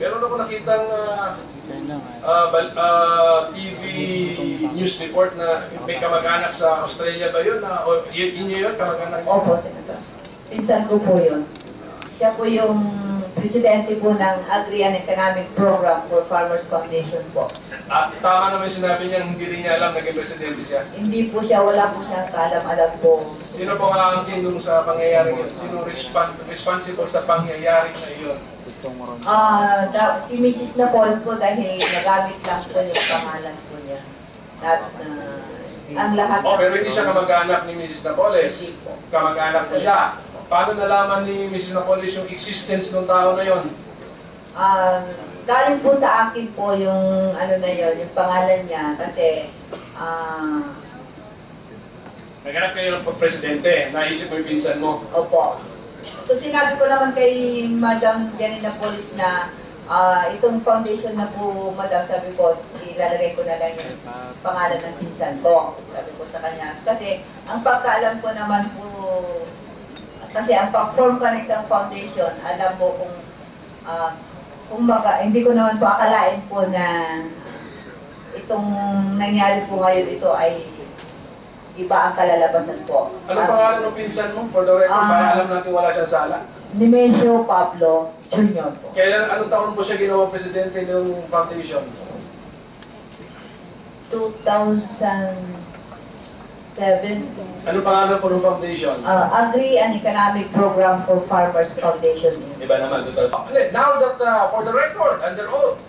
Meron ako nakitang TV news report na may kamag-anak sa Australia ba yun? O inyo yun, kamag-anak? Opo, Senator. Pinsan ko po yun. Siya po yung presidente po ng Agri and Economic Program for Farmers Foundation po. Tama naman yung sinabi niya, hindi rin niya alam naging presidente siya. Hindi po siya, wala po siyang kaalam-alam po. Sino po ang angkin dun sa pangyayari yun? Sino responsible sa pangyayari na yun? Si Mrs. Napoles po dahil nagamit lang po yung pangalan po niya. At ang lahat pero hindi siya kamag-anak ni Mrs. Napoles. Kamag-anak mo siya. Paano nalaman ni Mrs. Napoles yung existence ng tao na yun? Galing po sa akin po yung ano na yun, yung pangalan niya kasi naghanap kayo ng presidente, naisip mo yung pinsan mo. Opo. So sinabi ko naman kay Madam Janina Napoles na itong foundation na po, Madam, sabi ko, ilalagay ko na lang yung pangalan ng pinsan ko. Sabi ko sa kanya. Kasi ang pagkaalam ko naman po, kasi ang pag-form ka ng isang foundation, alam mo kung hindi ko naman po akalain po na itong nangyari po ngayon ito ay iba ang kalalabasan po. Anong pangalan ng pinsan mo? For the record, para alam natin wala siyang sala. Nemesio Pablo Jr. po. Kailan, anong taon po siya ginawang presidente ng foundation? 2007. Anong pangalan po ng foundation? Agri and Economic Program for Farmers Foundation. Iba naman, 2000. Now that, for the record, under oath,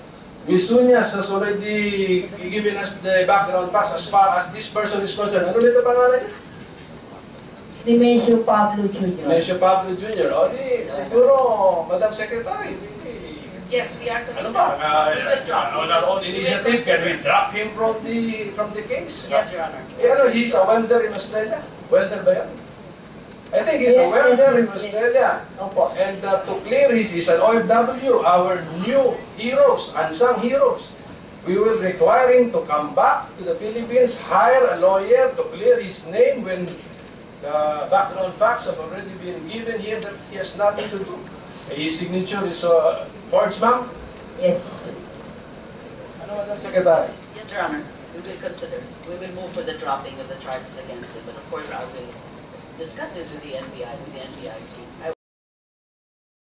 Ms. Sunyas has already given us the background facts as far as this person is concerned. Ano nito pangalan niya? Nemesio Pablo Jr. Nemesio Pablo Jr. O di, siguro, Madam Secretary, yes, we are ano considering. ba, on our own initiative, can we drop him from the case? Yes, Your Honor. He's a welder in Australia. Welder ba yan? I think he's a welder in Australia. Opo. And to clear he's an OFW, our new heroes, unsung heroes. We will require him to come back to the Philippines, hire a lawyer to clear his name when the background facts have already been given here that he has nothing to do. His signature is forged, ma'am? Yes. Ano, Madam Secretary? Yes, Your Honor. We will consider. We will move for the dropping of the charges against him. But of course, I will discuss this with the NBI team.